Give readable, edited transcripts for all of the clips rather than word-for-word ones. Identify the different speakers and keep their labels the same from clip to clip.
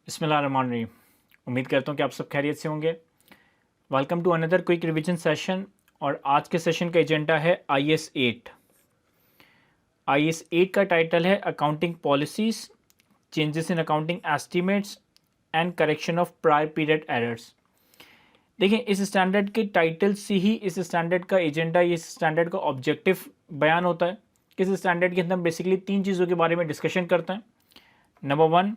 Speaker 1: बिस्मिल्लाहिर्रहमानिर्रहीम। उम्मीद करता हूँ कि आप सब खैरियत से होंगे। Welcome to another quick revision session. और आज के सेशन का एजेंडा है IS 8। IS 8 का टाइटल है accounting policies, changes in accounting estimates and correction of prior period errors. देखिए, इस स्टैंडर्ड के टाइटल से ही इस स्टैंडर्ड का एजेंडा, इस स्टैंडर्ड का ऑब्जेक्टिव बयान होता है कि इस स्टैंडर्ड के अंदर हम बेसिकली 3 चीज़ों के बारे में डिस्कशन करते हैं। नंबर 1,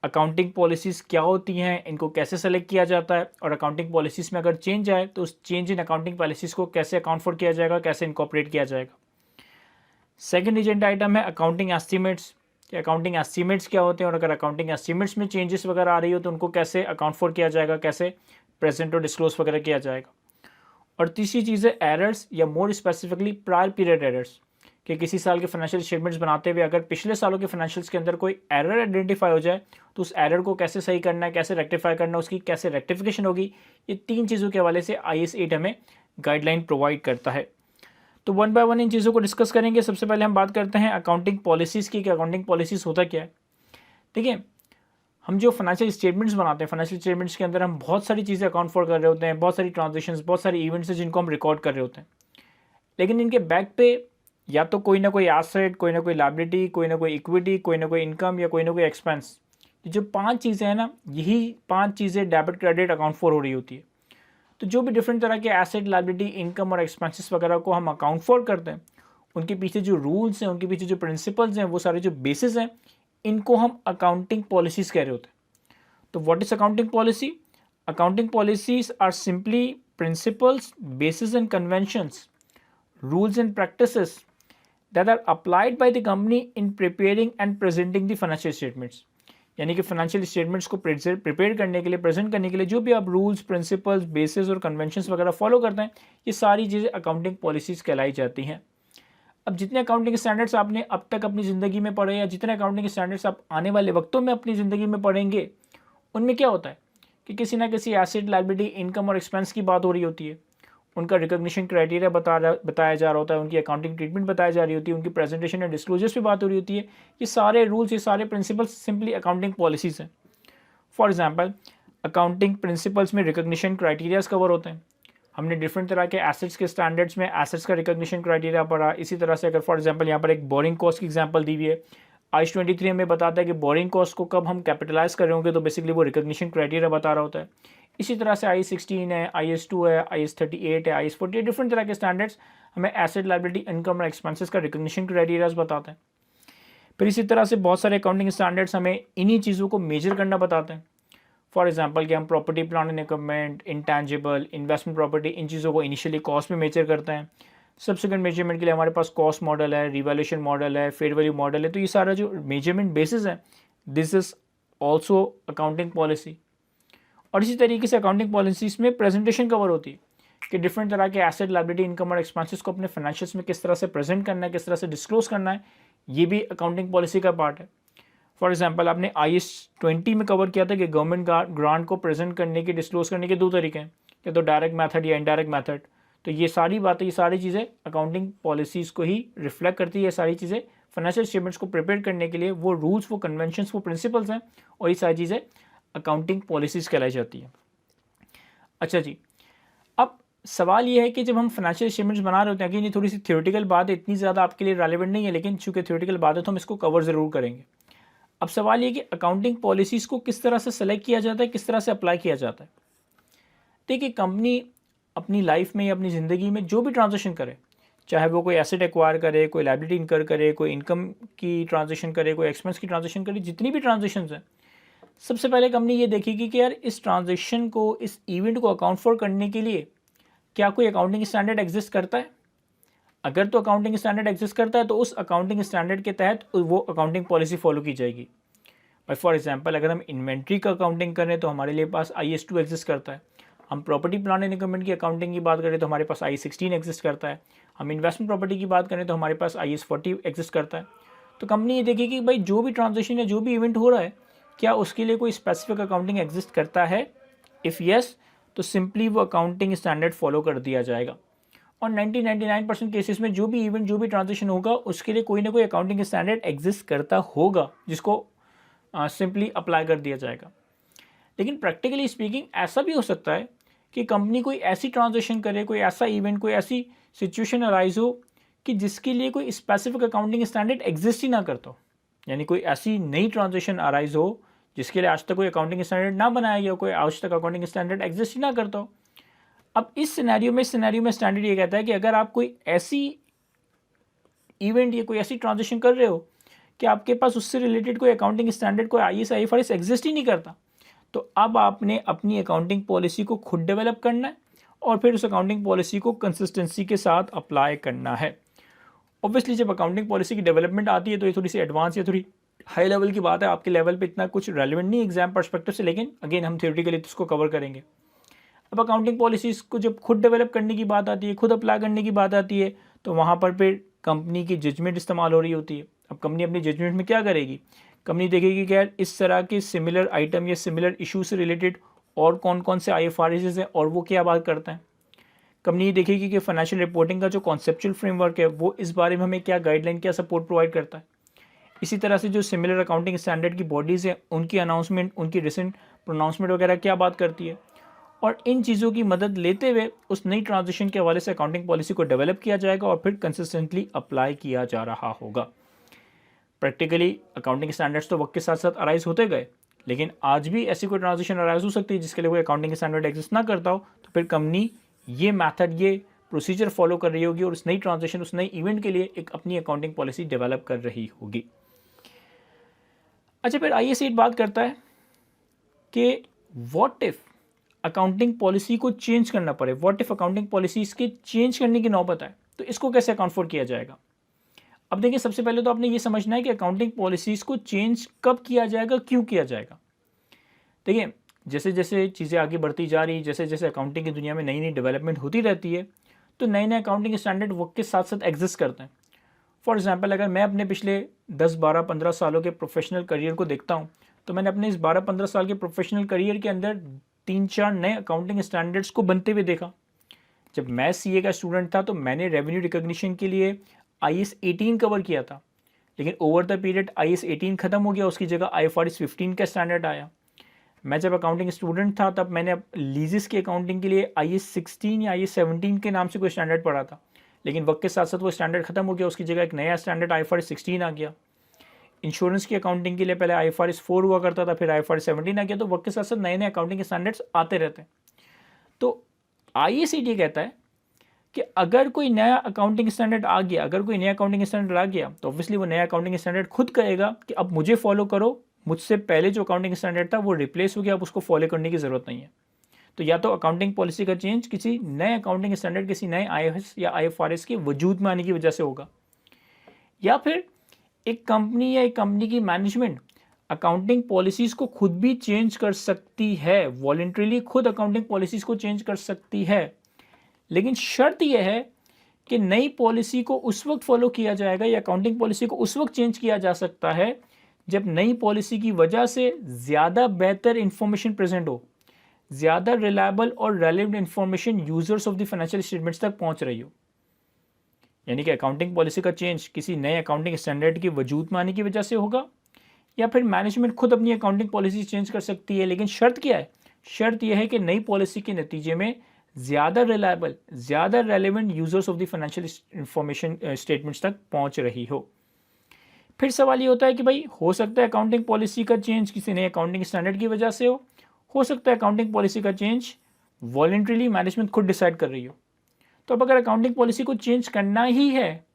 Speaker 1: अकाउंटिंग पॉलिसीज़ क्या होती हैं, इनको कैसे सेलेक्ट किया जाता है, और अकाउंटिंग पॉलिसीज़ में अगर चेंज आए तो उस चेंज इन अकाउंटिंग पॉलिसीज़ को कैसे अकाउंट फॉर किया जाएगा, कैसे इनकॉर्पोरेट किया जाएगा। सेकंड एजेंडा आइटम है अकाउंटिंग एस्टीमेट्स, कि अकाउंटिंग एस्टीमेट्स क्या होते हैं, और अगर अकाउंटिंग एस्टीमेट्स में चेंजेस वगैरह आ रही हो तो उनको कैसे अकाउंट फॉर किया जाएगा, कैसे प्रेजेंट और डिस्क्लोज वगैरह किया जाएगा। और तीसरी चीज़ है एरर्स, या more specifically prior period errors, कि किसी साल के फाइनेंशियल स्टेटमेंट्स बनाते हुए अगर पिछले सालों के फाइनेंशियल्स के अंदर कोई एरर आइडेंटिफाई हो जाए तो उस एरर को कैसे सही करना है, कैसे रेक्टिफाई करना है, उसकी कैसे रेक्टिफिकेशन होगी। ये 3 चीज़ों के हवाले से IS 8 हमें गाइडलाइन प्रोवाइड करता है। तो वन बाय वन इन चीज़ों को डिस्कस करेंगे। सबसे पहले हम बात करते हैं अकाउंटिंग पॉलिसीज़ की, कि अकाउंटिंग पॉलिसीज़ होता क्या है। देखिए, हम जो फाइनेंशियल स्टेटमेंट्स बनाते हैं, फाइनेंशियल स्टेटमेंट्स के अंदर हम बहुत सारी चीज़ें अकाउंट फॉर कर रहे होते हैं, बहुत सारी ट्रांजेक्शन्स, बहुत सारी इवेंट्स हैं जिनको हम रिकॉर्ड कर रहे होते हैं। लेकिन इनके बैक पे या तो कोई ना कोई एसेट, कोई ना कोई लायबिलिटी, कोई ना कोई इक्विटी, कोई ना कोई इनकम, या कोई ना कोई एक्सपेंस, जो 5 चीज़ें हैं ना, यही 5 चीज़ें डेबिट क्रेडिट अकाउंट फॉर हो रही होती है। तो जो भी डिफरेंट तरह के एसेट, लायबिलिटी, इनकम और एक्सपेंसेस वगैरह को हम अकाउंट फॉर करते हैं, उनके पीछे जो रूल्स हैं, उनके पीछे जो प्रिंसिपल्स हैं, वो सारे जो बेसिस हैं, इनको हम अकाउंटिंग पॉलिसीज़ कह रहे होते हैं। तो what is accounting policy? Accounting policies are simply principles, basis and conventions, rules and practices that are applied by the company in preparing and presenting the financial statements। यानी कि फाइनेंशियल स्टेटमेंट्स को prepare करने के लिए, present करने के लिए जो भी आप रूल्स, प्रिंसिपल्स, बेसिस और कन्वेंशंस वगैरह फॉलो करते हैं, ये सारी चीज़ें अकाउंटिंग पॉलिसीज कहलाई जाती हैं। अब जितने अकाउंटिंग स्टैंडर्ड्स आपने अब तक अपनी ज़िंदगी में पढ़े, या जितने अकाउंटिंग स्टैंडर्ड्स आप आने वाले वक्तों में अपनी ज़िंदगी में पढ़ेंगे, उनमें क्या होता है कि किसी ना किसी एसेट, लायबिलिटी, इनकम और एक्सपेंस की बात हो रही होती है, उनका रिकॉग्निशन क्राइटेरिया बताया जा रहा होता है, उनकी अकाउंटिंग ट्रीटमेंट बताई जा रही होती है, उनकी प्रेजेंटेशन एंड डिस्क्लोजर्स पे बात हो रही होती है। ये सारे रूल्स, ये सारे प्रिंसिपल्स सिंपली अकाउंटिंग पॉलिसीज़ हैं। फॉर एग्जांपल, अकाउंटिंग प्रिंसिपल्स में रिकॉग्निशन क्राइटेरियाज कवर होते हैं। हमने डिफरेंट तरह के एसेट्स के स्टैंडर्ड्स में एसेट्स का रिकॉग्निशन क्राइटेरिया पढ़ा। इसी तरह से अगर फॉर एग्जांपल यहाँ पर एक बोरिंग कॉस्ट की एग्जांपल दी हुई है, IS 23 हमें बताता है कि बोरिंग कॉस्ट को कब हम कैपिटलाइज कर रहे होंगे, तो बेसिकली वो रिकॉग्निशन क्राइटेरिया बता रहा होता है। इसी तरह से IS 16 है, IS 2 है, IS 38 है, IS 48, डिफरेंट तरह के स्टैंडर्ड्स हमें एसेट, लायबिलिटी, इनकम और एक्सपेंसेस का रिकॉग्निशन क्राइटेरियाज बताते हैं। फिर इसी तरह से बहुत सारे अकाउंटिंग स्टैंडर्ड्स हमें इन्हीं चीज़ों को मेजर करना बताते हैं। फॉर एग्जांपल कि हम property, plant and equipment, intangible, investment property, इन चीज़ों को इनिशियली कॉस्ट में मेजर करते हैं। सब्सिक्वेंट मेजरमेंट के लिए हमारे पास कॉस्ट मॉडल है, रिवैल्यूएशन मॉडल है, फेयर वैल्यू मॉडल है। तो ये सारा जो मेजरमेंट बेसिस है, this is also accounting policy. और इसी तरीके से अकाउंटिंग पॉलिसीज़ में प्रेजेंटेशन कवर होती है कि डिफरेंट तरह के एसेट, लायबिलिटी, इनकम और एक्सपेंसेस को अपने फाइनेंशियल्स में किस तरह से प्रेजेंट करना है, किस तरह से डिस्क्लोज करना है, ये भी अकाउंटिंग पॉलिसी का पार्ट है। फॉर एग्जांपल, आपने IS 20 में कवर किया था कि गवर्नमेंट ग्रांट को प्रेजेंट करने के, डिस्क्लोज करने के 2 तरीके हैं, या तो डायरेक्ट मेथड या इनडायरेक्ट मेथड। तो ये सारी बातें, ये सारी चीज़ें अकाउंटिंग पॉलिसीज़ को ही रिफ्लेक्ट करती है। ये सारी चीज़ें फाइनेंशियल स्टेटमेंट्स को प्रिपेयर करने के लिए वो रूल्स, वो कन्वेंशंस, वो प्रिंसिपल्स हैं, और ये सारी चीज़ें अकाउंटिंग पॉलिसीज़ कहलाई जाती है। अच्छा जी, अब सवाल ये है कि जब हम फाइनेंशियल स्टेटमेंट्स बना रहे होते हैं, कि ये थोड़ी सी थ्योरेटिकल बात है, इतनी ज़्यादा आपके लिए रेलेवेंट नहीं है, लेकिन चूँकि थ्योरेटिकल बात है तो हम इसको कवर ज़रूर करेंगे। अब सवाल ये कि अकाउंटिंग पॉलिसीज़ को किस तरह से सेलेक्ट किया जाता है, किस तरह से अप्लाई किया जाता है। देखिए, कंपनी अपनी लाइफ में या अपनी ज़िंदगी में जो भी ट्रांजेक्शन करे, चाहे वो कोई एसेट एक्वायर करे, कोई लायबिलिटी इनकर करे, कोई इनकम की ट्रांजेक्शन करे, कोई एक्सपेंस की ट्रांजेक्शन करे, जितनी भी ट्रांजेक्शन्स हैं, सबसे पहले कंपनी ये देखेगी कि यार इस ट्रांजेक्शन को, इस इवेंट को अकाउंट फॉर करने के लिए क्या कोई अकाउंटिंग स्टैंडर्ड एग्जिस्ट करता है। अगर तो अकाउंटिंग स्टैंडर्ड एग्जिस्ट करता है तो उस अकाउंटिंग स्टैंडर्ड के तहत वो अकाउंटिंग पॉलिसी फॉलो की जाएगी। भाई फॉर एग्जांपल, अगर हम इन्वेंट्री का अकाउंटिंग करें तो हमारे लिए पास IS 2 एग्जिस्ट करता है। हम प्रॉपर्टी, प्लांट एंड इक्विपमेंट की अकाउंटिंग की बात करें तो हमारे पास IS 16 एग्जिस्ट करता है। हम इन्वेस्टमेंट प्रॉपर्टी की बात करें तो हमारे पास IS 40 एग्जिस्ट करता है। तो कंपनी ये देखेगी कि भाई जो भी ट्रांजेक्शन या जो भी इवेंट हो रहा है, क्या उसके लिए कोई स्पेसिफिक अकाउंटिंग एग्जिस्ट करता है। इफ़ येस, तो सिंपली वो अकाउंटिंग स्टैंडर्ड फॉलो कर दिया जाएगा। और 99% केसेस में जो भी इवेंट, जो भी ट्रांजेक्शन होगा, उसके लिए कोई ना कोई अकाउंटिंग स्टैंडर्ड एग्जिस्ट करता होगा, जिसको सिंपली अप्लाई कर दिया जाएगा। लेकिन प्रैक्टिकली स्पीकिंग ऐसा भी हो सकता है कि कंपनी कोई ऐसी ट्रांजेक्शन करे, कोई ऐसा इवेंट, कोई ऐसी सिचुएशन अराइज हो कि जिसके लिए कोई स्पेसिफिक अकाउंटिंग स्टैंडर्ड एग्जिस्ट ही ना करता हो। यानी कोई ऐसी नई ट्रांजेक्शन अराइज हो जिसके लिए आज तक कोई अकाउंटिंग स्टैंडर्ड ना बनाया गया हो, कोई आज तक अकाउंटिंग स्टैंडर्ड एग्जिस्ट ही ना करता हो। अब इस सिनेरियो में स्टैंडर्ड ये कहता है कि अगर आप कोई ऐसी इवेंट या कोई ऐसी ट्रांजेक्शन कर रहे हो कि आपके पास उससे रिलेटेड कोई अकाउंटिंग स्टैंडर्ड, कोई IFRS एग्जिस्ट ही नहीं करता, तो अब आपने अपनी अकाउंटिंग पॉलिसी को खुद डेवलप करना है और फिर उस अकाउंटिंग पॉलिसी को कंसिस्टेंसी के साथ अप्लाई करना है। ऑब्वियसली जब अकाउंटिंग पॉलिसी की डेवलपमेंट आती है तो ये थोड़ी सी एडवांस या थोड़ी हाई लेवल की बात है, आपके लेवल पे इतना कुछ रेलिवेंट नहीं एग्जाम पर्सपेक्टिव से, लेकिन अगेन हम थियोरेटिकली तो इसको कवर करेंगे। अब अकाउंटिंग पॉलिसीज को जब खुद डेवलप करने की बात आती है, खुद अप्लाई करने की बात आती है, तो वहाँ पर फिर कंपनी की जजमेंट इस्तेमाल हो रही होती है। अब कंपनी अपनी जजमेंट में क्या करेगी? कंपनी देखेगी कि यार इस तरह के सिमिलर आइटम या सिमिलर इशू से रिलेटेड और कौन कौन से IFRS हैं और वो क्या बात करते हैं। कंपनी ये देखेगी कि फाइनेंशियल रिपोर्टिंग का जो कॉन्सेप्चुअल फ्रेमवर्क है वो इस बारे में हमें क्या गाइडलाइन, क्या सपोर्ट प्रोवाइड करता है। इसी तरह से जो सिमिलर अकाउंटिंग स्टैंडर्ड की बॉडीज़ हैं उनकी अनाउंसमेंट, उनकी रिसेंट प्रोनाउंसमेंट वगैरह क्या बात करती है, और इन चीज़ों की मदद लेते हुए उस नई ट्रांजिशन के हवाले से अकाउंटिंग पॉलिसी को डेवलप किया जाएगा और फिर कंसिस्टेंटली अप्लाई किया जा रहा होगा। प्रैक्टिकली अकाउंटिंग स्टैंडर्ड्स तो वक्त के साथ साथ अराइज होते गए, लेकिन आज भी ऐसी कोई ट्रांजिशन अराइज हो सकती है जिसके लिए कोई अकाउंटिंग स्टैंडर्ड एग्जिस्ट ना करता हो, तो फिर कंपनी ये मैथड, ये प्रोसीजर फॉलो कर रही होगी और उस नई ट्रांजिशन, उस नई इवेंट के लिए एक अपनी अकाउंटिंग पॉलिसी डेवलप कर रही होगी। अच्छा, फिर IS 8 बात करता है कि व्हाट इफ अकाउंटिंग पॉलिसी को चेंज करना पड़े, व्हाट इफ अकाउंटिंग पॉलिसी इसके चेंज करने की नौबत आए, तो इसको कैसे अकाउंट फॉर किया जाएगा। अब देखिए, सबसे पहले तो आपने ये समझना है कि अकाउंटिंग पॉलिसीज़ को चेंज कब किया जाएगा, क्यों किया जाएगा। देखिए, जैसे जैसे चीज़ें आगे बढ़ती जा रही, जैसे जैसे अकाउंटिंग की दुनिया में नई नई डेवलपमेंट होती रहती है, तो नए नए अकाउंटिंग स्टैंडर्ड वक्त के साथ साथ एग्जिस्ट करते हैं। फॉर एग्जांपल, अगर मैं अपने पिछले 10, 12, 15 सालों के प्रोफेशनल करियर को देखता हूँ, तो मैंने अपने इस 12-15 साल के प्रोफेशनल करियर के अंदर 3-4 नए अकाउंटिंग स्टैंडर्ड्स को बनते हुए देखा। जब मैं CA का स्टूडेंट था तो मैंने रेवेन्यू रिकॉग्निशन के लिए IS 18 कवर किया था, लेकिन ओवर द पीरियड IS 18 खत्म हो गया, उसकी जगह IFRS 15 का स्टैंडर्ड आया। मैं जब अकाउंटिंग स्टूडेंट था तब मैंने लीजेस की अकाउंटिंग के लिए IS 16 या IS 17 के नाम से कोई स्टैंडर्ड पढ़ा था, लेकिन वक्त के साथ साथ वो स्टैंडर्ड खत्म हो गया, उसकी जगह एक नया स्टैंडर्ड IFRS 16 आ गया। इंश्योरेंस की अकाउंटिंग के लिए पहले IFRS 4 हुआ करता था, फिर IFRS 17 आ गया। तो वक्त के साथ साथ नए नए अकाउंटिंग स्टैंडर्ड्स आते रहते हैं। तो IS 8 ये कहता है कि अगर कोई नया अकाउंटिंग स्टैंडर्ड आ गया, अगर कोई नया अकाउंटिंग स्टैंडर्ड आ गया, तो ऑब्वियसली वो नया अकाउंटिंग स्टैंडर्ड खुद कहेगा कि अब मुझे फॉलो करो, मुझसे पहले जो अकाउंटिंग स्टैंडर्ड था वो रिप्लेस हो गया, अब उसको फॉलो करने की ज़रूरत नहीं है। तो या तो अकाउंटिंग पॉलिसी का चेंज किसी नए अकाउंटिंग स्टैंडर्ड, किसी नए IFRS या IFRS के वजूद में आने की वजह से होगा, या फिर एक कंपनी या एक कंपनी की मैनेजमेंट अकाउंटिंग पॉलिसीज़ को खुद भी चेंज कर सकती है, वॉलंटरीली खुद अकाउंटिंग पॉलिसीज़ को चेंज कर सकती है। लेकिन शर्त यह है कि नई पॉलिसी को उस वक्त फॉलो किया जाएगा या अकाउंटिंग पॉलिसी को उस वक्त चेंज किया जा सकता है जब नई पॉलिसी की वजह से ज़्यादा बेहतर इंफॉर्मेशन प्रेजेंट हो, ज़्यादा रिलायबल और relevant information users of the financial statements तक पहुंच रही हो। यानी कि अकाउंटिंग पॉलिसी का चेंज किसी नए अकाउंटिंग स्टैंडर्ड के वजूद में आने की वजह से होगा, या फिर मैनेजमेंट खुद अपनी अकाउंटिंग पॉलिसी चेंज कर सकती है। लेकिन शर्त क्या है? शर्त यह है कि नई पॉलिसी के नतीजे में ज़्यादा रिलायबल, ज़्यादा relevant users of the financial information statements तक पहुंच रही हो। फिर सवाल ये होता है कि भाई, हो सकता है अकाउंटिंग पॉलिसी का चेंज किसी नए अकाउंटिंग स्टैंडर्ड की वजह से हो सकता है अकाउंटिंग पॉलिसी का चेंज वॉलंटरीली मैनेजमेंट खुद डिसाइड कर रही हो। तो अब अगर अकाउंटिंग पॉलिसी को चेंज करना ही है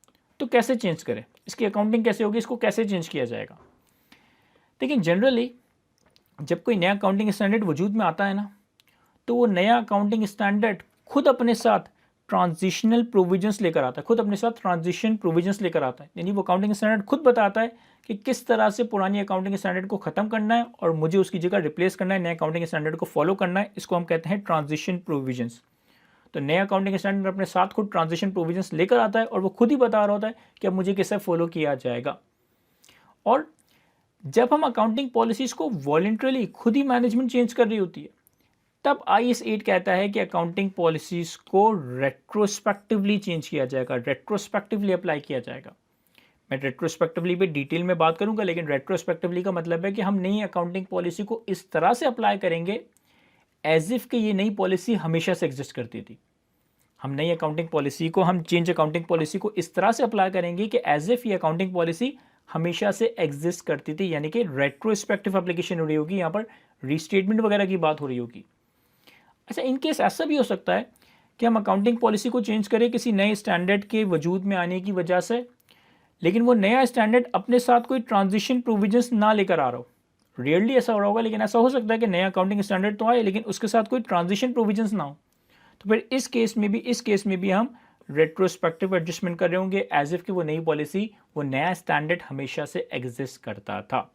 Speaker 1: तो कैसे चेंज करें, इसकी अकाउंटिंग कैसे होगी, इसको कैसे चेंज किया जाएगा। लेकिन जनरली जब कोई नया अकाउंटिंग स्टैंडर्ड वजूद में आता है ना, तो वो नया अकाउंटिंग स्टैंडर्ड खुद अपने साथ ट्रांजिशनल प्रोविजंस लेकर आता है, खुद अपने साथ ट्रांजिशन प्रोविजंस लेकर आता है। यानी वो अकाउंटिंग स्टैंडर्ड खुद बताता है कि किस तरह से पुरानी अकाउंटिंग स्टैंडर्ड को ख़त्म करना है और मुझे उसकी जगह रिप्लेस करना है, नए अकाउंटिंग स्टैंडर्ड को फॉलो करना है। इसको हम कहते हैं ट्रांजिशन प्रोविजंस। तो नया अकाउंटिंग स्टैंडर्ड अपने साथ खुद ट्रांजिशन प्रोविजंस लेकर आता है और वो खुद ही बता रहा होता है कि अब मुझे कैसे फॉलो किया जाएगा। और जब हम अकाउंटिंग पॉलिसीज़ को वॉलंटरीली खुद ही मैनेजमेंट चेंज कर रही होती है, तब IS 8 कहता है कि अकाउंटिंग पॉलिसीज़ को रेट्रोस्पेक्टिवली चेंज किया जाएगा, रेट्रोस्पेक्टिवली अप्लाई किया जाएगा। मैं रेट्रोस्पेक्टिवली भी डिटेल में बात करूंगा, लेकिन रेट्रोस्पेक्टिवली का मतलब है कि हम नई अकाउंटिंग पॉलिसी को इस तरह से अप्लाई करेंगे एज इफ कि ये नई पॉलिसी हमेशा से एग्जिस्ट करती थी। हम नई अकाउंटिंग पॉलिसी को, हम चेंज अकाउंटिंग पॉलिसी को इस तरह से अप्लाई करेंगे कि एज इफ ये अकाउंटिंग पॉलिसी हमेशा से एग्जिस्ट करती थी, यानी कि रेट्रोस्पेक्टिव एप्लीकेशन हो रही होगी, यहाँ पर रीस्टेटमेंट वगैरह की बात हो रही होगी। अच्छा, इन केस ऐसा भी हो सकता है कि हम अकाउंटिंग पॉलिसी को चेंज करें किसी नए स्टैंडर्ड के वजूद में आने की वजह से, लेकिन वो नया स्टैंडर्ड अपने साथ कोई ट्रांजिशन प्रोविजंस ना लेकर आ रहा हो। रियरली ऐसा हो रहा होगा, लेकिन ऐसा हो सकता है कि नया अकाउंटिंग स्टैंडर्ड तो आए लेकिन उसके साथ कोई ट्रांजिशन प्रोविजंस ना हो। तो फिर इस केस में भी हम रेट्रोस्पेक्टिव एडजस्टमेंट कर रहे होंगे एज इफ कि वो नई पॉलिसी, वो नया स्टैंडर्ड हमेशा से एग्जिस्ट करता था।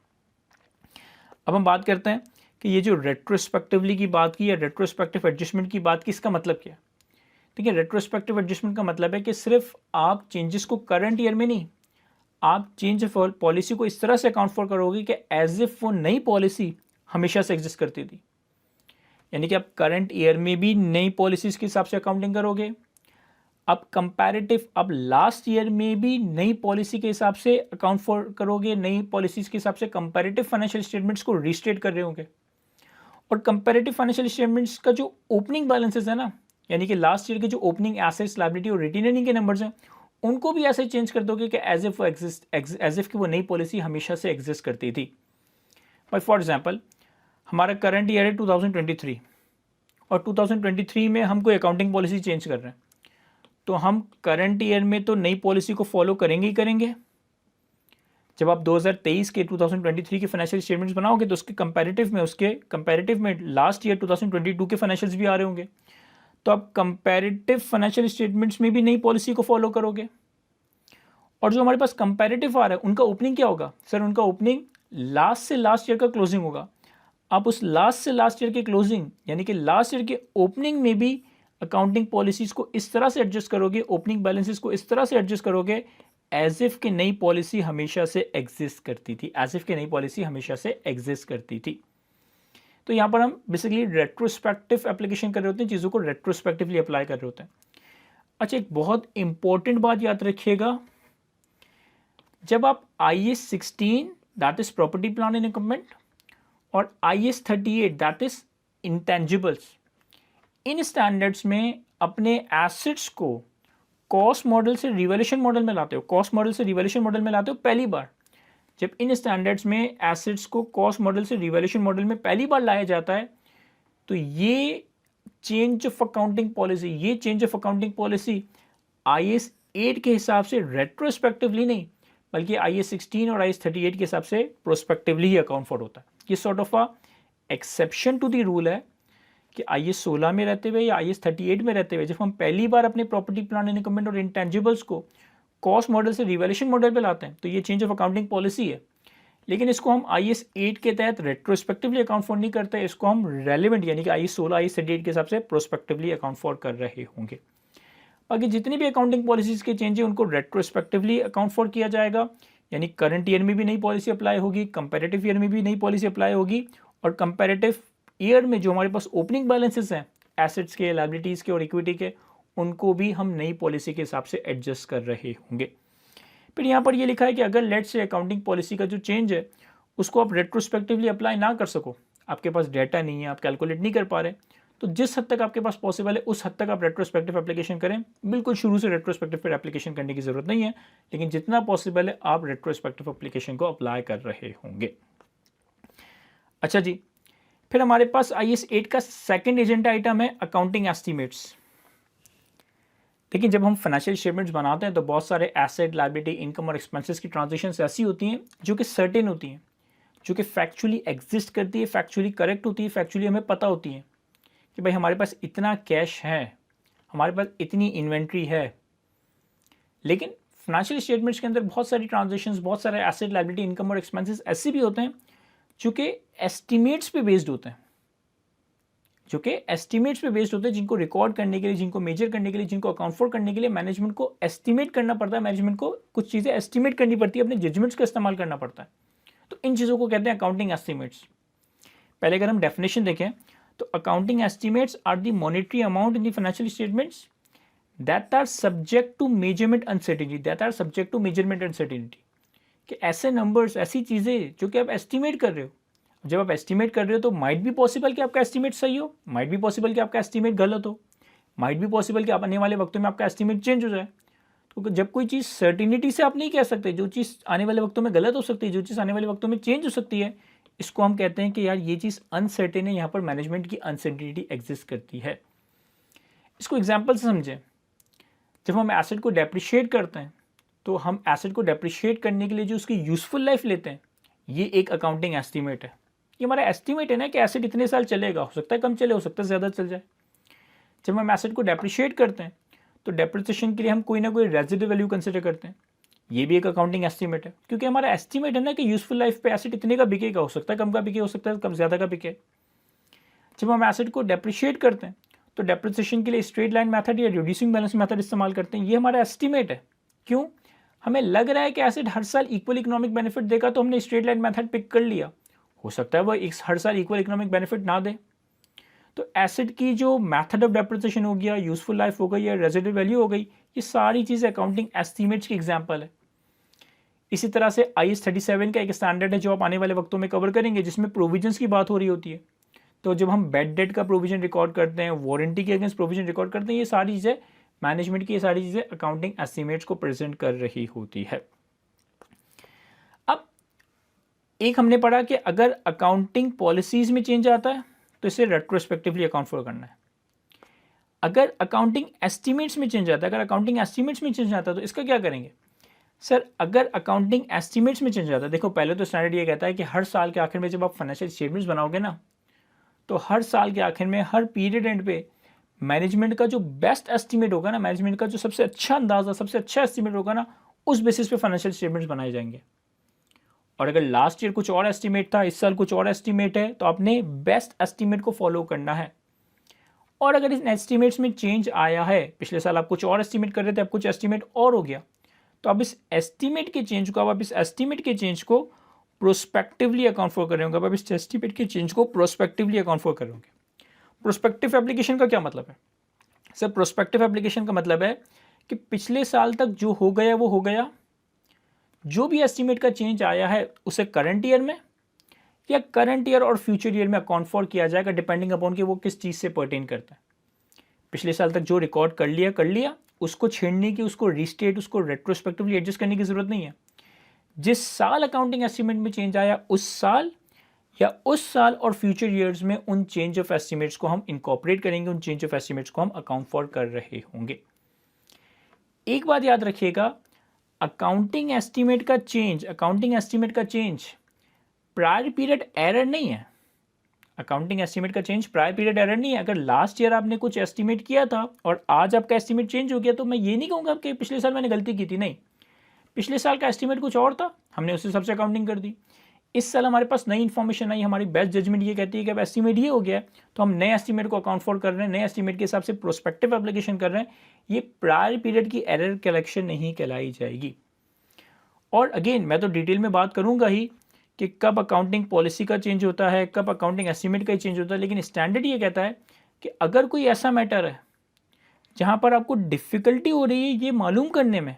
Speaker 1: अब हम बात करते हैं कि ये जो रेट्रोस्पेक्टिवली की बात की या रेट्रोस्पेक्टिव एडजस्टमेंट की बात की, इसका मतलब क्या है। देखिए, रेट्रोस्पेक्टिव एडजस्टमेंट का मतलब है कि सिर्फ आप चेंजेस को करंट ईयर में नहीं, आप चेंज पॉलिसी को इस तरह से अकाउंट फॉर करोगे कि एज इफ वो नई पॉलिसी हमेशा से एग्जिस्ट करती थी। यानी कि आप करंट ईयर में भी नई पॉलिसीज के हिसाब से अकाउंटिंग करोगे, आप कंपैरेटिव, आप लास्ट ईयर में भी नई पॉलिसी के हिसाब से अकाउंट फॉर करोगे, नई पॉलिसीज के हिसाब से कंपैरेटिव फाइनेंशियल स्टेटमेंट्स को रीस्टेट कर रहे होंगे। और कंपैरेटिव फाइनेंशियल स्टेटमेंट्स का जो ओपनिंग बैलेंसेस है ना, यानी कि लास्ट ईयर के जो ओपनिंग एसेट्स, लायबिलिटी और रिटेनिंग के नंबर्स हैं, उनको भी ऐसे चेंज कर दोगे कि एज इफ कि वो नई पॉलिसी हमेशा से एग्जिस्ट करती थी। फॉर एग्जांपल, हमारा करंट ईयर है 2023 और 2023 में हम कोई अकाउंटिंग पॉलिसी चेंज कर रहे हैं, तो हम करंट ईयर में तो नई पॉलिसी को फॉलो करेंगे ही करेंगे। जब आप 2023 के 2023 के फाइनेंशियल स्टेटमेंट्स बनाओगे तो उसके कंपैरेटिव में लास्ट ईयर 2022 के फाइनेंशियल्स भी आ रहे होंगे, तो आप कंपैरेटिव फाइनेंशियल स्टेटमेंट्स में भी नई पॉलिसी को फॉलो करोगे। और जो हमारे पास कंपैरेटिव आ रहा है, उनका ओपनिंग क्या होगा सर? उनका ओपनिंग लास्ट से लास्ट ईयर का क्लोजिंग होगा। आप उस लास्ट से लास्ट ईयर के क्लोजिंग, यानी कि लास्ट ईयर के ओपनिंग में भी अकाउंटिंग पॉलिसीज को इस तरह से एडजस्ट करोगे, ओपनिंग बैलेंसेस को इस तरह से एडजस्ट करोगे एज इफ कि नई पॉलिसी हमेशा से एग्जिस्ट करती थी, एज इफ कि नई पॉलिसी हमेशा से एग्जिस्ट करती थी। तो यहाँ पर हम बेसिकली रेट्रोस्पेक्टिव एप्लीकेशन कर रहे होते हैं, चीज़ों को रेट्रोस्पेक्टिवली अप्लाई कर रहे होते हैं। अच्छा, एक बहुत इंपॉर्टेंट बात याद रखिएगा, जब आप IAS 16 that is property plan and equipment और IAS 38 that is intangibles, in standards में अपने एसेट्स को कॉस्ट मॉडल से रिवैल्यूएशन मॉडल में लाते हो, कॉस्ट मॉडल से रिवैल्यूएशन मॉडल में लाते हो पहली बार। जब इन स्टैंडर्ड्स में एसेट्स को कॉस्ट मॉडल से रिवैल्यूएशन मॉडल में पहली बार लाया जाता है, तो ये change of accounting policy IAS 8 के हिसाब से रेट्रोस्पेक्टिवली नहीं, बल्कि IAS 16 और IAS 38 के हिसाब से प्रोस्पेक्टिवली ही अकाउंट फॉर होता है। ये sort of a exception to the rule है कि IAS 16 में रहते हुए या IAS 38 में रहते हुए जब हम पहली बार अपने प्रॉपर्टी प्लान एंड इक्विपमेंट और इंटेंजिबल्स को कॉस्ट मॉडल से रिवैल्यूएशन मॉडल पे लाते हैं, तो ये चेंज ऑफ अकाउंटिंग पॉलिसी है। लेकिन इसको हम IAS 8 के तहत रेट्रोस्पेक्टिवली अकाउंट फॉर नहीं करते, इसको हम रेलिवेंट यानी कि IAS 16 IAS 38 के हिसाब से प्रोस्पेक्टिवली अकाउंट फॉर कर रहे होंगे। बाकी जितनी भी अकाउंटिंग पॉलिसीज के चेंज है उनको रेट्रोस्पेक्टिवली अकाउंट फॉर किया जाएगा, यानी करंट ईयर में भी नई पॉलिसी अप्लाई होगी, कंपेरेटिव ईयर में भी नई पॉलिसी अप्लाई होगी, और कंपेरेटिव ईयर में जो हमारे पास ओपनिंग बैलेंसेस हैं एसेट्स के, लायबिलिटीज़ के और इक्विटी के, उनको भी हम नई पॉलिसी के हिसाब से एडजस्ट कर रहे होंगे। फिर यहाँ पर ये लिखा है कि अगर लेट से अकाउंटिंग पॉलिसी का जो चेंज है उसको आप रेट्रोस्पेक्टिवली अप्लाई ना कर सको, आपके पास डेटा नहीं है, आप कैलकुलेट नहीं कर पा रहे, तो जिस हद तक आपके पास पॉसिबल है उस हद तक आप रेट्रोस्पेक्टिव एप्लीकेशन करें। बिल्कुल शुरू से रेट्रोस्पेक्टिव पर एप्लीकेशन करने की जरूरत नहीं है, लेकिन जितना पॉसिबल है आप रेट्रोस्पेक्टिव एप्लीकेशन को अप्लाई कर रहे होंगे। अच्छा जी, फिर हमारे पास IAS 8 का सेकंड एजेंडा आइटम है अकाउंटिंग एस्टीमेट्स। देखिए, जब हम फाइनेंशियल स्टेटमेंट्स बनाते हैं तो बहुत सारे एसेट, लायबिलिटी, इनकम और एक्सपेंसेस की ट्रांजेक्शंस ऐसी होती हैं जो कि सर्टेन होती हैं, जो कि फैक्चुअली एग्जिस्ट करती है, फैक्चुअली करेक्ट होती है, फैक्चुअली हमें पता होती है कि भाई हमारे पास इतना कैश है, हमारे पास इतनी इन्वेंट्री है। लेकिन फाइनेंशियल स्टेटमेंट्स के अंदर बहुत सारी ट्रांजेक्शन्स, बहुत सारे एसेट, लायबिलिटी, इनकम और एक्सपेंसेस ऐसे भी होते हैं जो कि एस्टिमेट्स पे बेस्ड होते हैं, जिनको रिकॉर्ड करने के लिए, जिनको मेजर करने के लिए, जिनको अकाउंट फॉर करने के लिए मैनेजमेंट को एस्टिमेट करना पड़ता है, मैनेजमेंट को कुछ चीज़ें एस्टिमेट करनी पड़ती है, अपने जजमेंट्स का इस्तेमाल करना पड़ता है। तो इन चीज़ों को कहते हैं अकाउंटिंग एस्टिमेट्स। पहले अगर हम डेफिनेशन देखें तो accounting estimates are the monetary amount in the financial statements that are subject to measurement uncertainty, कि ऐसे नंबर्स, ऐसी चीज़ें जो कि आप एस्टिमेट कर रहे हो, जब आप एस्टिमेट कर रहे हो तो माइट भी पॉसिबल कि आपका एस्टिमेट सही हो, माइट भी पॉसिबल कि आपका एस्टिमेट गलत हो, माइट भी पॉसिबल कि आप आने वाले वक्तों में आपका एस्टिमेट चेंज हो जाए। तो जब कोई चीज़ सर्टिनिटी से आप नहीं कह सकते, जो चीज़ आने वाले वक्तों में गलत हो सकती है, जो चीज़ आने वाले वक्तों में चेंज हो सकती है, इसको हम कहते हैं कि यार ये चीज़ अनसर्टेन है, यहाँ पर मैनेजमेंट की अनसर्टेनिटी एग्जिस्ट करती है। इसको एग्जाम्पल से समझें। जब हम एसेट को डेप्रिशिएट करते हैं तो हम एसेट को डेप्रिशिएट करने के लिए जो उसकी यूज़फुल लाइफ लेते हैं, ये एक अकाउंटिंग एस्टीमेट है। ये हमारा एस्टीमेट है ना कि एसेट इतने साल चलेगा, हो सकता है कम चले, हो सकता है ज़्यादा चल जाए। जब हम एसेट को डेप्रिशिएट करते हैं तो डेप्रिसिएशन के लिए हम कोई ना कोई रेजिडुअल वैल्यू कंसिडर करते हैं, ये भी एक अकाउंटिंग एस्टीमेट है, क्योंकि हमारा एस्टीमेट है ना कि यूज़फुल लाइफ पे एसेट इतने का बिकेगा, हो सकता है कम का बिके, हो सकता है कम ज़्यादा का बिके। जब हम एसेट को डेप्रिशिएट करते हैं तो डेप्रिसिएशन के लिए स्ट्रेट लाइन मेथड या रिड्यूसिंग बैलेंस मेथड इस्तेमाल करते हैं, ये हमारा एस्टीमेट है। क्यों? हमें लग रहा है कि एसेट हर साल इक्वल इकोनॉमिक बेनिफिट देगा तो हमने स्ट्रेट लाइन मेथड पिक कर लिया, हो सकता है वो हर साल इक्वल इकोनॉमिक बेनिफिट ना दे। तो एसेट की जो मेथड ऑफ डेप्रिसिएशन हो गया, यूजफुल लाइफ हो गई या रेजिडुअल वैल्यू हो गई, ये सारी चीज़ें अकाउंटिंग एस्टीमेट्स की एग्जांपल है। इसी तरह से IAS 37 का एक स्टैंडर्ड है जो आप आने वाले वक्तों में कवर करेंगे, जिसमें प्रोविजंस की बात हो रही होती है। तो जब हम बैड डेट का प्रोविजन रिकॉर्ड करते हैं, वारंटी के अगेंस्ट प्रोविजन रिकॉर्ड करते हैं, ये सारी चीज़ें मैनेजमेंट की, ये सारी चीज़ें अकाउंटिंग एस्टीमेट्स को प्रेजेंट कर रही होती है। अब एक हमने पढ़ा कि अगर अकाउंटिंग पॉलिसीज में चेंज आता है तो इसे रेट्रोस्पेक्टिवली अकाउंट फॉर करना है। अगर अकाउंटिंग एस्टीमेट्स में चेंज आता है, अगर अकाउंटिंग एस्टीमेट्स में चेंज आता है तो इसका क्या करेंगे? सर, अगर अकाउंटिंग एस्टीमेट्स में चेंज आता है, देखो पहले तो स्टैंडर्ड ये कहता है कि हर साल के आखिर में जब आप फाइनेंशियल स्टेटमेंट्स बनाओगे ना, तो हर साल के आखिर में, हर पीरियड एंड पे मैनेजमेंट का जो बेस्ट एस्टीमेट होगा ना, मैनेजमेंट का जो सबसे अच्छा अंदाजा, सबसे अच्छा एस्टीमेट होगा ना, उस बेसिस पे फाइनेंशियल स्टेटमेंट्स बनाए जाएंगे। और अगर लास्ट ईयर कुछ और एस्टीमेट था, इस साल कुछ और एस्टीमेट है, तो आपने बेस्ट एस्टीमेट को फॉलो करना है। और अगर इन एस्टीमेट्स में चेंज आया है, पिछले साल आप कुछ और एस्टीमेट कर रहे थे, अब कुछ एस्टीमेट और हो गया, तो अब इस एस्टीमेट के चेंज को, अब आप इस एस्टीमेट के चेंज को प्रोस्पेक्टिवली अकाउंट फॉर कर रहे होंगे। अब आप इस एस्टीमेट के चेंज को प्रोस्पेक्टिवली अकाउंट फॉर कर रहे होंगे। प्रोस्पेक्टिव एप्लीकेशन का क्या मतलब है? सर, प्रोस्पेक्टिव एप्लीकेशन का मतलब है कि पिछले साल तक जो हो गया वो हो गया, जो भी एस्टीमेट का चेंज आया है उसे करंट ईयर में या करंट ईयर और फ्यूचर ईयर में अकाउंट फॉर किया जाएगा, डिपेंडिंग अपॉन कि वो किस चीज़ से पर्टेन करता है। पिछले साल तक जो रिकॉर्ड कर लिया, उसको छेड़ने की, उसको रिस्टेट, उसको रेट्रोस्पेक्टिवली एडजस्ट करने की जरूरत नहीं है। जिस साल अकाउंटिंग एस्टीमेट में चेंज आया, उस साल और फ्यूचर ईयर्स में उन चेंज ऑफ एस्टीमेट्स को हम इनकॉर्पोरेट करेंगे, उन चेंज ऑफ एस्टीमेट्स को हम अकाउंट फॉर कर रहे होंगे। एक बात याद रखिएगा, अकाउंटिंग एस्टीमेट का चेंज प्रायर पीरियड एरर नहीं है। अकाउंटिंग एस्टीमेट का चेंज प्रायर पीरियड एरर नहीं है। अगर लास्ट ईयर आपने कुछ एस्टीमेट किया था और आज आपका एस्टीमेट चेंज हो गया, तो मैं ये नहीं कहूँगा कि पिछले साल मैंने गलती की थी, नहीं। पिछले साल का एस्टीमेट कुछ और था, हमने उस हिसाब से अकाउंटिंग कर दी। इस साल हमारे पास नई इन्फॉर्मेशन आई, हमारी बेस्ट जजमेंट ये कहती है कि अब एस्टीमेट ये हो गया है, तो हम नए एस्टीमेट को अकाउंट फॉर कर रहे हैं, नए एस्टीमेट के हिसाब से प्रोस्पेक्टिव एप्लीकेशन कर रहे हैं। ये प्रायर पीरियड की एरर कलेक्शन नहीं कहलाई जाएगी। और अगेन मैं तो डिटेल में बात करूंगा ही कि कब अकाउंटिंग पॉलिसी का चेंज होता है, कब अकाउंटिंग एस्टीमेट का चेंज होता है, लेकिन स्टैंडर्ड ये कहता है कि अगर कोई ऐसा मैटर है जहां पर आपको डिफ़िकल्टी हो रही है ये मालूम करने में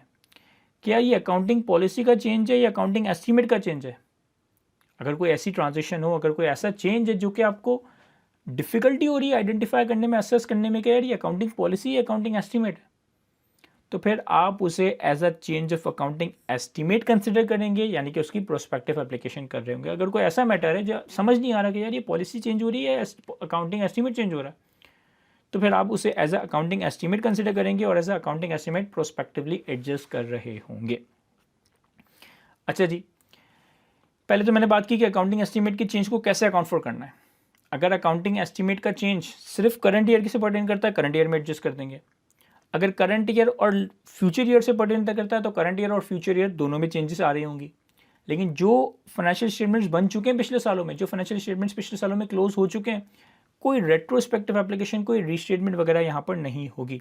Speaker 1: क्या ये अकाउंटिंग पॉलिसी का चेंज है या अकाउंटिंग एस्टीमेट का चेंज है, अगर कोई ऐसी ट्रांजिशन हो, अगर कोई ऐसा चेंज है जो कि आपको डिफ़िकल्टी हो रही है आइडेंटिफाई करने में, असेस करने में कि यार ये अकाउंटिंग पॉलिसी या अकाउंटिंग एस्टीमेट है, तो फिर आप उसे as a change of accounting estimate consider करेंगे, यानी कि उसकी प्रोस्पेक्टिव एप्लीकेशन कर रहे होंगे। अगर कोई ऐसा मैटर है जो समझ नहीं आ रहा कि यार ये पॉलिसी चेंज हो रही है, अकाउंटिंग एस्टीमेट चेंज हो रहा है, तो फिर आप उसे as a accounting estimate consider करेंगे और as a accounting estimate prospectively adjust कर रहे होंगे। अच्छा जी, पहले तो मैंने बात की कि अकाउंटिंग एस्टीमेट के चेंज को कैसे अकाउंट फॉर करना है। अगर अकाउंटिंग एस्टीमेट का चेंज सिर्फ करंट ईयर से पर्टेन करता है, करंट ईयर में एडजस्ट कर देंगे। अगर करंट ईयर और फ्यूचर ईयर से पर्टेन करता है तो करंट ईयर और फ्यूचर ईयर दोनों में चेंजेस आ रही होंगी। लेकिन जो फाइनेंशियल स्टेटमेंट्स बन चुके हैं पिछले सालों में, जो फाइनेंशियल स्टेटमेंट्स पिछले सालों में क्लोज हो चुके हैं, कोई रेट्रोस्पेक्टिव एप्लीकेशन, कोई रीस्टेटमेंट वगैरह यहाँ पर नहीं होगी।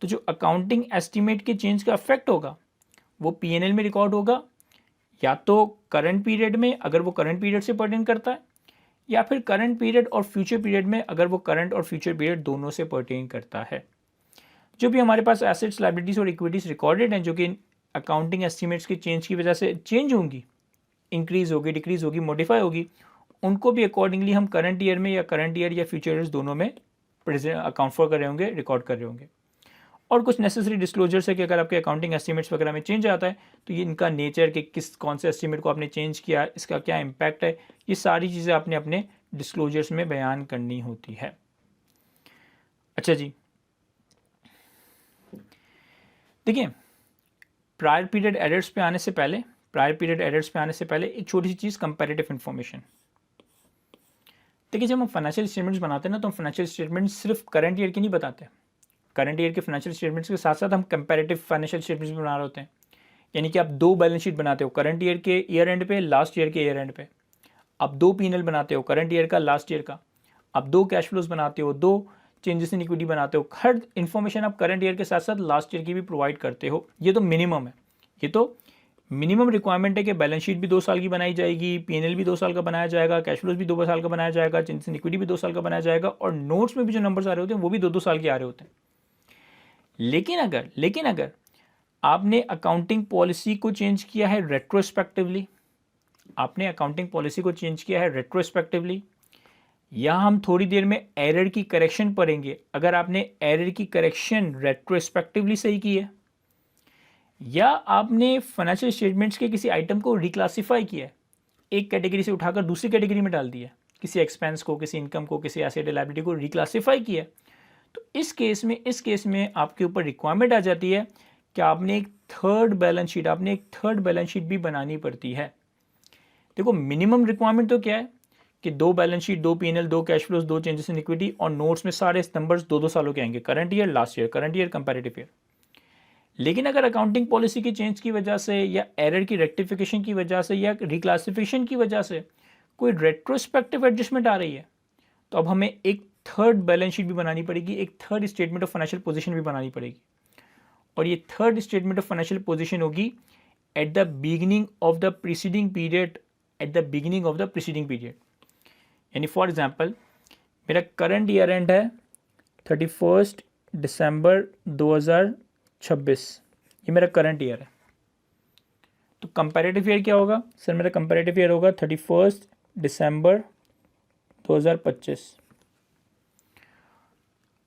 Speaker 1: तो जो अकाउंटिंग एस्टीमेट के चेंज का इफेक्ट होगा वो P&L में रिकॉर्ड होगा, या तो करंट पीरियड में अगर वो करंट पीरियड से पर्टेन करता है, या फिर करंट पीरियड और फ्यूचर पीरियड में अगर वो करंट और फ्यूचर पीरियड दोनों से पर्टेन करता है। जो भी हमारे पास एसेट्स, लायबिलिटीज और इक्विटीज रिकॉर्डेड हैं जो कि अकाउंटिंग एस्टिमेट्स के चेंज की वजह से चेंज होंगी, इंक्रीज़ होगी, डिक्रीज़ होगी, मॉडिफाई होगी, उनको भी अकॉर्डिंगली हम करंट ईयर में या करंट ईयर या फ्यूचर ईयर्स दोनों में प्रेजेंट अकाउंट फॉर कर रहे होंगे, रिकॉर्ड कर रहे होंगे। और कुछ नेसेसरी डिस्क्लोजर्स है कि अगर आपके अकाउंटिंग एस्टिमेट्स वगैरह में चेंज आता है तो ये इनका नेचर के कौन से एस्टिमेट को आपने चेंज किया, इसका क्या इम्पैक्ट है, ये सारी चीज़ें आपने अपने डिस्क्लोजर्स में बयान करनी होती है। अच्छा जी, देखिए प्रायर पीरियड एरर्स पे आने से पहले एक छोटी सी चीज़ कंपैरेटिव इन्फॉर्मेशन। देखिए जब हम फाइनेंशियल स्टेटमेंट्स बनाते हैं ना तो हम फाइनेंशियल स्टेटमेंट्स सिर्फ करंट ईयर की नहीं बताते। करंट ईयर के फाइनेंशियल स्टेटमेंट्स के साथ साथ हम कंपैरेटिव फाइनेंशियल स्टेटमेंट्स भी बना रहे होते हैं। यानी कि आप 2 बैलेंस शीट बनाते हो, करंट ईयर के ईयर एंड पे, लास्ट ईयर के ईयर एंड पे। आप 2 P&L बनाते हो, करंट ईयर का, लास्ट ईयर का। आप 2 कैश फ्लोज बनाते हो, 2 चेंजेस इन इक्विटी बनाते हो। हर इन्फॉर्मेशन आप करंट ईयर के साथ साथ लास्ट ईयर की भी प्रोवाइड करते हो। ये तो मिनिमम है, ये तो मिनिमम रिक्वायरमेंट है कि बैलेंस शीट भी 2 साल की बनाई जाएगी, P&L भी 2 साल का बनाया जाएगा, कैश फ्लोज भी 2 साल का बनाया जाएगा, चेंजेस इन इक्विटी भी 2 साल का बनाया जाएगा, और नोट्स में भी जो नंबर्स आ रहे होते हैं वो भी 2-2 साल के आ रहे होते हैं। लेकिन अगर आपने अकाउंटिंग पॉलिसी को चेंज किया है रेट्रोस्पेक्टिवली, या हम थोड़ी देर में एरर की करेक्शन पढ़ेंगे, अगर आपने एरर की करेक्शन रेट्रोस्पेक्टिवली सही की है, या आपने फाइनेंशियल स्टेटमेंट्स के किसी आइटम को रिक्लासीफाई किया है, एक कैटेगरी से उठाकर दूसरी कैटेगरी में डाल दिया, किसी एक्सपेंस को, किसी इनकम को, किसी एसेट लायबिलिटी को रिक्लासीफाई किया, तो इस केस में आपके ऊपर रिक्वायरमेंट आ जाती है कि आपने एक थर्ड बैलेंस शीट भी बनानी पड़ती है। देखो मिनिमम रिक्वायरमेंट तो क्या है कि 2 balance sheet, 2 P&L, 2 cash flows, 2 changes in equity, और नोट्स में सारे नंबर्स 2-2 सालों के आएंगे, current year, last year, current year, comparative year. लेकिन अगर अकाउंटिंग पॉलिसी की चेंज की वजह से, या एरर की रेक्टिफिकेशन की वजह से, या रिक्लासिफिकेशन की वजह से कोई रेट्रोस्पेक्टिव एडजस्टमेंट आ रही है, तो अब हमें एक थर्ड बैलेंस शीट भी बनानी पड़ेगी, एक third statement of financial position भी बनानी पड़ेगी। और ये third statement of financial position होगी at the beginning of the preceding period. यानी फॉर एग्जांपल मेरा करंट ईयर एंड है 31 दिसंबर 2026, ये मेरा करंट ईयर है। तो कंपैरेटिव ईयर क्या होगा सर? मेरा कंपैरेटिव ईयर होगा 31 दिसंबर 2025।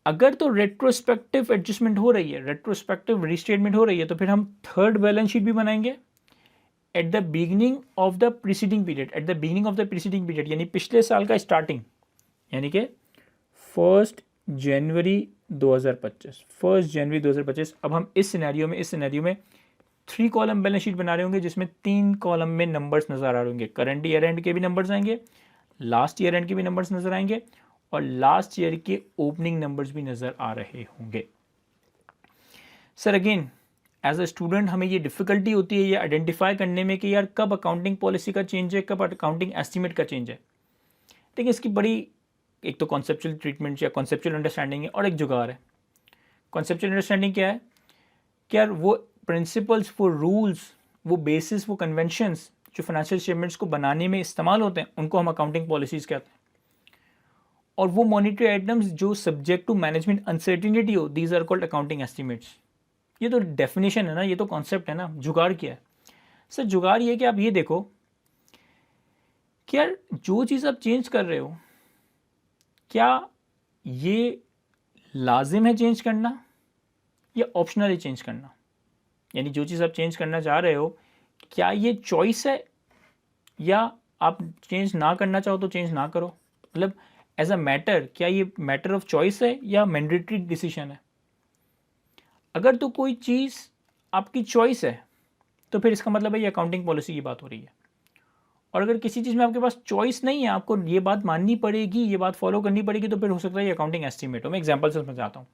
Speaker 1: अगर तो रेट्रोस्पेक्टिव एडजस्टमेंट हो रही है, रेट्रोस्पेक्टिव रीस्टेटमेंट हो रही है, तो फिर हम थर्ड बैलेंस शीट भी बनाएंगे eight the beginning of the preceding period, यानी पिछले साल का स्टार्टिंग, यानी कि 1 जनवरी 2025। अब हम इस सिनेरियो में 3 कॉलम बैलेंस शीट बना रहे होंगे, जिसमें 3 कॉलम में नंबर्स नजर आ रहे होंगे। करंट ईयर एंड के भी नंबर्स आएंगे, लास्ट ईयर एंड के भी नंबर्स नजर आएंगे, और लास्ट ईयर के ओपनिंग नंबर्स भी नजर आ रहे होंगे। Sir again as a student हमें ये डिफिकल्टी होती है ये आइडेंटिफाई करने में कि यार कब अकाउंटिंग पॉलिसी का चेंज है, कब अकाउंटिंग एस्टिमेट का चेंज है। देखिए इसकी बड़ी एक तो कॉन्सेप्चुअल ट्रीटमेंट या कॉन्सेप्चुअल अंडरस्टैंडिंग है, और एक जुगाड़ है। कॉन्सेप्चुअल अंडरस्टैंडिंग क्या है कि यार वो प्रिंसिपल्स, वो रूल्स, वो बेसिस, वो कन्वेंशंस जो फाइनेंशियल स्टेटमेंट्स को बनाने में इस्तेमाल होते हैं, उनको हम अकाउंटिंग पॉलिसीज़ कहते हैं। और वो मॉनिटरी आइटम्स जो सब्जेक्ट टू मैनेजमेंट अनसर्टिनिटी हो, these are called accounting estimates. ये तो डेफिनेशन है ना, ये तो कॉन्सेप्ट है ना। जुगाड़ क्या है सर? जुगाड़ ये कि आप ये देखो कि यार जो चीज़ आप चेंज कर रहे हो, क्या ये लाजिम है चेंज करना या ऑप्शनल है चेंज करना? यानी जो चीज़ आप चेंज करना चाह रहे हो, क्या ये चॉइस है, या आप चेंज ना करना चाहो तो चेंज ना करो? मतलब एज अ मैटर, क्या ये मैटर ऑफ चॉइस है या मैंडेटरी डिसीजन है? अगर तो कोई चीज़ आपकी चॉइस है तो फिर इसका मतलब है ये अकाउंटिंग पॉलिसी की बात हो रही है। और अगर किसी चीज़ में आपके पास चॉइस नहीं है, आपको ये बात माननी पड़ेगी, ये बात फॉलो करनी पड़ेगी, तो फिर हो सकता है ये अकाउंटिंग एस्टिमेट हो। मैं एग्जांपल से समझाता हूँ।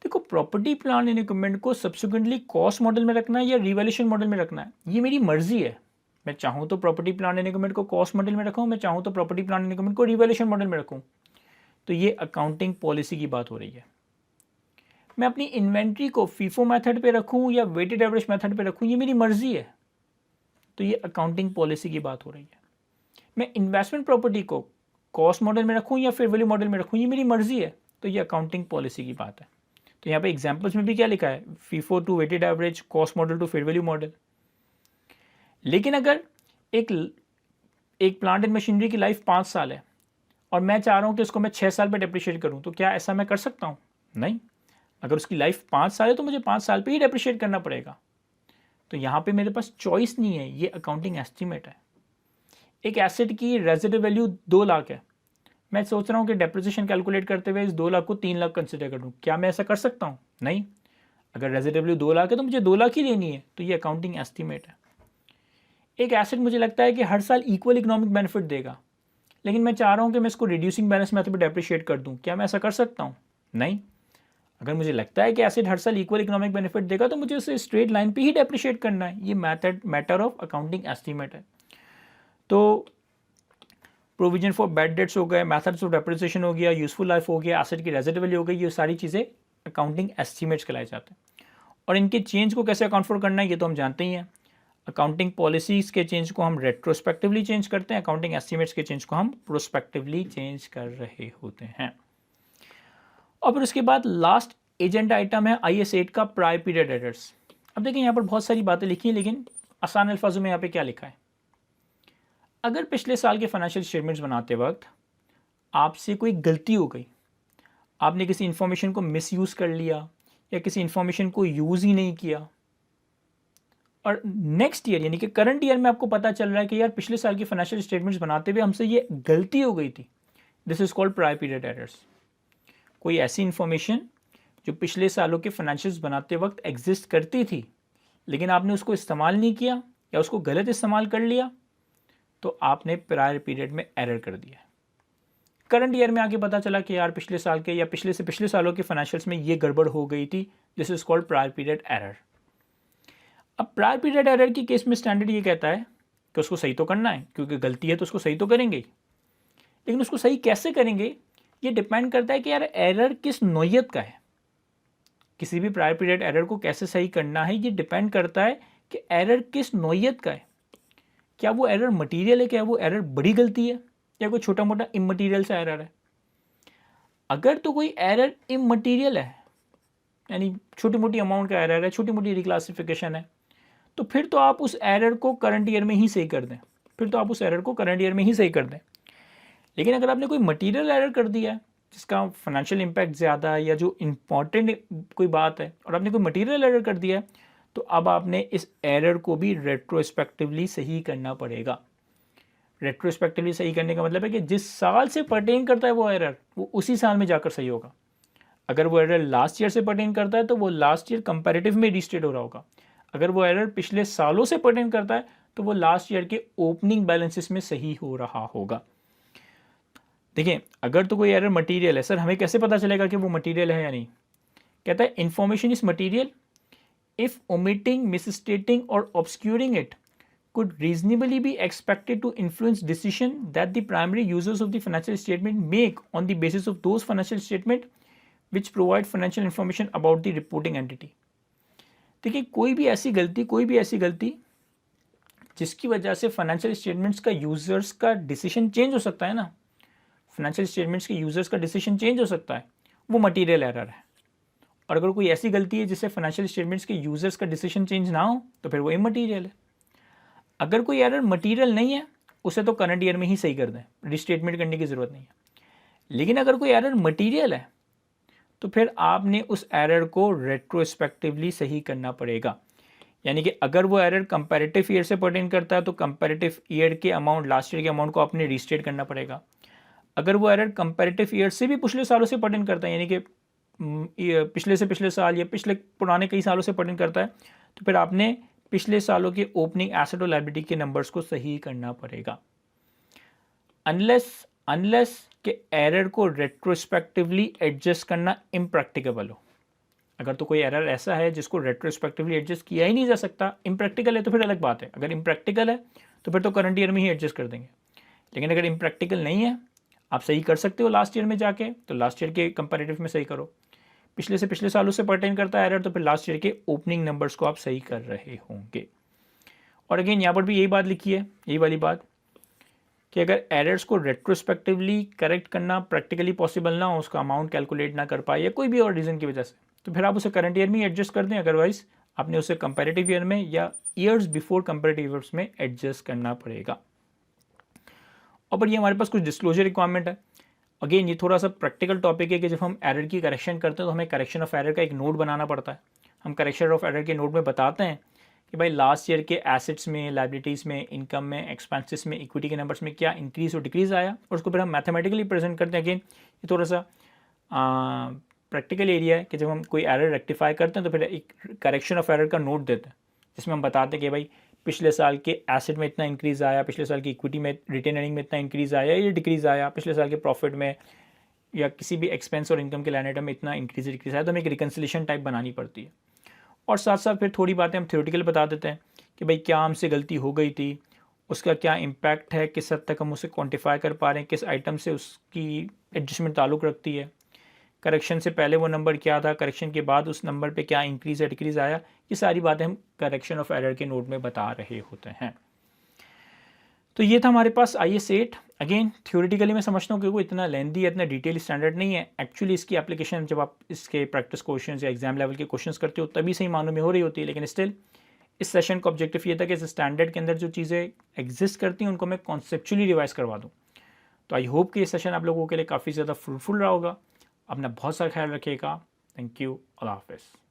Speaker 1: देखो प्रॉपर्टी प्लांट एंड इक्विपमेंट को सब्सिक्वेंटली कॉस्ट मॉडल में रखना है या रिवैल्यूएशन मॉडल में रखना है, ये मेरी मर्जी है। मैं चाहूँ तो प्रॉपर्टी प्लांट एंड इक्विपमेंट को कॉस्ट मॉडल में रखूँ, मैं चाहूँ तो प्रॉपर्टी प्लांट एंड इक्विपमेंट को रिवैल्यूएशन मॉडल में रखूँ। तो ये अकाउंटिंग पॉलिसी की बात हो रही है। मैं अपनी इन्वेंट्री को फीफो मेथड पे रखूं या वेटेड एवरेज मेथड पे रखूं, ये मेरी मर्जी है। तो ये अकाउंटिंग पॉलिसी की बात हो रही है। मैं इन्वेस्टमेंट प्रॉपर्टी को कॉस्ट मॉडल में रखूं या फेयर वैल्यू मॉडल में रखूं, ये मेरी मर्जी है। तो ये अकाउंटिंग पॉलिसी की बात है। तो यहाँ पे एग्जाम्पल्स में भी क्या लिखा है, FIFO to weighted average, cost model to fair value model. लेकिन अगर एक प्लांट एंड मशीनरी की लाइफ 5 साल है और मैं चाह रहा हूँ कि उसको मैं 6 साल पे डेप्रिशिएट करूँ, तो क्या ऐसा मैं कर सकता हूँ? नहीं। अगर उसकी लाइफ 5 साल है तो मुझे 5 साल पे ही डेप्रिशिएट करना पड़ेगा। तो यहाँ पे मेरे पास चॉइस नहीं है, ये अकाउंटिंग एस्टीमेट है। एक एसेट की रेजिडुअल वैल्यू 2 लाख है, मैं सोच रहा हूँ कि डेप्रिसिएशन कैलकुलेट करते हुए इस 2 लाख को 3 लाख कंसिडर कर दूँ, क्या मैं ऐसा कर सकता हूँ? नहीं। अगर रेजिडुअल वैल्यू 2 लाख है तो मुझे 2 लाख ही लेनी है, तो ये अकाउंटिंग एस्टीमेट है। एक एसेट मुझे लगता है कि हर साल इक्वल इकोनॉमिक बेनिफिट देगा, लेकिन मैं चाह रहा हूँ कि मैं इसको रिड्यूसिंग बैलेंस मेथड पर डेप्रिशिएट कर दूँ, क्या मैं ऐसा कर सकता हूँ? नहीं। अगर मुझे लगता है कि एसेट हर साल इक्वल इकोनॉमिक बेनिफिट देगा तो मुझे उसे स्ट्रेट लाइन पे ही डेप्रिशिएट करना है। ये मैटर ऑफ अकाउंटिंग एस्टीमेट है। तो प्रोविजन फॉर बैड डेट्स हो गए, मेथड्स ऑफ डेप्रिसिएशन हो गया, यूजफुल लाइफ हो गया, एसेट की रेजिडुअल वैल्यू हो गई, ये सारी चीज़ें अकाउंटिंग एस्टीमेट्स कहलाए जाते हैं। और इनके चेंज को कैसे अकाउंट फॉर करना है ये तो हम जानते ही हैं। अकाउंटिंग पॉलिसीज़ के चेंज को हम रेट्रोस्पेक्टिवली चेंज करते हैं, अकाउंटिंग एस्टीमेट्स के चेंज को हम प्रोस्पेक्टिवली चेंज कर रहे होते हैं। और फिर उसके बाद लास्ट एजेंडा आइटम है IS 8 का प्रायर पीरियड एरर्स। अब देखिए यहाँ पर बहुत सारी बातें लिखी हैं, लेकिन आसान अल्फाजों में यहाँ पे क्या लिखा है। अगर पिछले साल के फाइनेंशियल स्टेटमेंट्स बनाते वक्त आपसे कोई गलती हो गई, आपने किसी इन्फॉर्मेशन को मिसयूज़ कर लिया या किसी इन्फॉर्मेशन को यूज़ ही नहीं किया, और नेक्स्ट ईयर यानी कि करंट ईयर में आपको पता चल रहा है कि यार पिछले साल की फाइनेंशियल स्टेटमेंट्स बनाते हुए हमसे ये गलती हो गई थी, this is called prior period errors. कोई ऐसी इन्फॉर्मेशन जो पिछले सालों के फाइनेंशियल्स बनाते वक्त एग्जिस्ट करती थी लेकिन आपने उसको इस्तेमाल नहीं किया या उसको गलत इस्तेमाल कर लिया, तो आपने प्रायर पीरियड में एरर कर दिया। करंट ईयर में आके पता चला कि यार पिछले साल के या पिछले से पिछले सालों के फाइनेंशियल्स में ये गड़बड़ हो गई थी, this is called prior period error. अब प्रायर पीरियड एरर की केस में स्टैंडर्ड ये कहता है कि उसको सही तो करना है, क्योंकि गलती है तो उसको सही तो करेंगे ही, लेकिन उसको सही कैसे करेंगे ये डिपेंड करता है कि यार एरर किस नौयत का है। किसी भी प्रायर पीरियड एरर को कैसे सही करना है ये डिपेंड करता है कि एरर किस नौयत का है। क्या वो एरर मटीरियल है, क्या वो एरर बड़ी गलती है, या कोई छोटा मोटा इमटीरियल सा एरर है। अगर तो कोई एरर इमटीरियल है यानी छोटी मोटी अमाउंट का एरर है, छोटी मोटी रिक्लासिफिकेशन है, तो फिर तो आप उस एरर को करंट ईयर में ही सही कर दें, लेकिन अगर आपने कोई मटीरियल एरर कर दिया है जिसका फाइनेंशियल इम्पैक्ट ज़्यादा है या जो इम्पॉर्टेंट कोई बात है और आपने कोई मटीरियल एरर कर दिया है, तो अब आपने इस एरर को भी रेट्रोस्पेक्टिवली सही करना पड़ेगा। रेट्रोस्पेक्टिवली सही करने का मतलब है कि जिस साल से पर्टेन करता है वो एरर, वो उसी साल में जाकर सही होगा। अगर वो एरर लास्ट ईयर से पर्टेन करता है तो वो लास्ट ईयर कंपैरेटिव में रिस्टेट हो रहा होगा। अगर वो एरर पिछले सालों से पर्टेन करता है तो वो लास्ट ईयर के ओपनिंग बैलेंसेस में सही हो रहा होगा। देखिए, अगर तो कोई एरर मटीरियल है, सर हमें कैसे पता चलेगा कि वो मटीरियल है या नहीं? कहता है information is material if omitting, misstating or obscuring it could reasonably be expected to influence decision that the primary users of the financial statement make on the basis of those financial statement which provide financial information about the reporting entity। देखिए, कोई भी ऐसी गलती जिसकी वजह से financial statements का users का डिसीजन चेंज हो सकता है ना, फाइनेंशियल स्टेटमेंट्स के यूजर्स का डिसीजन चेंज हो सकता है, वो मटीरियल एरर है। और अगर कोई ऐसी गलती है जिससे फाइनेंशियल स्टेटमेंट्स के यूजर्स का डिसीजन चेंज ना हो तो फिर वो इमटीरियल है। अगर कोई एरर मटीरियल नहीं है उसे तो करंट ईयर में ही सही कर दें, रिस्टेटमेंट करने की ज़रूरत नहीं है। लेकिन अगर कोई एरर मटीरियल है तो फिर आपने उस एरर को रेट्रोस्पेक्टिवली सही करना पड़ेगा। यानी कि अगर वो एरर कंपैरेटिव ईयर से पर्टेन करता है तो कंपैरेटिव ईयर के अमाउंट, लास्ट ईयर के अमाउंट को आपने रिस्टेट करना पड़ेगा। अगर वो एरर कंपैरेटिव ईयर से भी पिछले सालों से पर्टेन करता है, यानी कि पिछले से पिछले साल या पिछले पुराने कई सालों से पर्टेन करता है, तो फिर आपने पिछले सालों के ओपनिंग एसेट और लायबिलिटी के नंबर्स को सही करना पड़ेगा। अनलेस के एरर को रेट्रोस्पेक्टिवली एडजस्ट करना इम्प्रैक्टिकेबल हो। अगर तो कोई एरर ऐसा है जिसको रेट्रोस्पेक्टिवली एडजस्ट किया ही नहीं जा सकता, इम्प्रैक्टिकल है तो फिर अलग बात है। अगर इम्प्रैक्टिकल है तो फिर तो करंट ईयर में ही एडजस्ट कर देंगे। लेकिन अगर इम्प्रैक्टिकल नहीं है, आप सही कर सकते हो लास्ट ईयर में जाके, तो लास्ट ईयर के कंपैरेटिव में सही करो। पिछले से पिछले सालों से पर्टेन करता है एरर तो फिर लास्ट ईयर के ओपनिंग नंबर्स को आप सही कर रहे होंगे। और अगेन यहाँ पर भी यही बात लिखी है, यही वाली बात कि अगर एरर्स को रेट्रोस्पेक्टिवली करेक्ट करना प्रैक्टिकली पॉसिबल ना हो, उसका अमाउंट कैलकुलेट ना कर पाए या कोई भी और रीज़न की वजह से, तो फिर आप उसे करंट ईयर में ही एडजस्ट कर दें, अदरवाइज आपने उसे कंपैरेटिव ईयर में या ईयर्स बिफोर कंपैरेटिव ईयर्स में एडजस्ट करना पड़ेगा। और पर ये हमारे पास कुछ डिस्क्लोजर रिक्वायरमेंट है। अगेन ये थोड़ा सा प्रैक्टिकल टॉपिक है कि जब हम एरर की करेक्शन करते हैं तो हमें करेक्शन ऑफ एरर का एक नोट बनाना पड़ता है। हम करेक्शन ऑफ एरर के नोट में बताते हैं कि भाई लास्ट ईयर के एसेट्स में, लाइबिलिटीज़ में, इनकम में, एक्सपेंसेस में, इक्विटी के नंबर्स में क्या इंक्रीज और डिक्रीज आया, और उसको फिर हम मैथमेटिकली प्रेजेंट करते हैं। अगेन ये थोड़ा सा प्रैक्टिकल एरिया है कि जब हम कोई एरर रेक्टिफाई करते हैं तो फिर एक करेक्शन ऑफ एरर का नोट देते हैं, जिसमें हम बताते हैं कि भाई पिछले साल के एसेट में इतना इंक्रीज़ आया, पिछले साल की इक्विटी में, रिटेन अर्निंग में इतना इंक्रीज़ आया या डिक्रीज़ आया, पिछले साल के प्रॉफिट में या किसी भी एक्सपेंस और इनकम के लाइन आइटम में इतना इंक्रीज डिक्रीज आया। तो हमें एक रिकन्सिलेशन टाइप बनानी पड़ती है। और साथ साथ फिर थोड़ी बातें हम थ्योरेटिकल बता देते हैं कि भाई क्या हमसे गलती हो गई थी, उसका क्या इम्पैक्ट है, किस हद तक हम उसे क्वान्टिफाई कर पा रहे हैं, किस आइटम से उसकी एडजस्टमेंट ताल्लुक़ रखती है, करेक्शन से पहले वो नंबर क्या था, करेक्शन के बाद उस नंबर पे क्या इंक्रीज़ या डिक्रीज़ आया। ये सारी बातें हम करेक्शन ऑफ एरर के नोट में बता रहे होते हैं। तो ये था हमारे पास IS 8। अगेन थ्योरेटिकली मैं समझता हूँ कि वो इतना लेंदी है, इतना डिटेल स्टैंडर्ड नहीं है। एक्चुअली इसकी एप्लीकेशन जब आप इसके प्रैक्टिस क्वेश्चंस या एग्जाम लेवल के क्वेश्चंस करते हो तभी सही मानों में हो रही होती है। लेकिन स्टिल इस सेशन का ऑब्जेक्टिव ये था कि इस स्टैंडर्ड के अंदर जो चीज़ें एग्जिस्ट करती हैं उनको मैं कॉन्सेप्चुअली रिवाइज करवा दूँ। तो आई होप कि ये सेशन आप लोगों के लिए काफ़ी ज़्यादा फ्रूटफुल रहा होगा। अपना बहुत सारा ख्याल रखिएगा। Thank you. अल्लाह हाफ़िज़।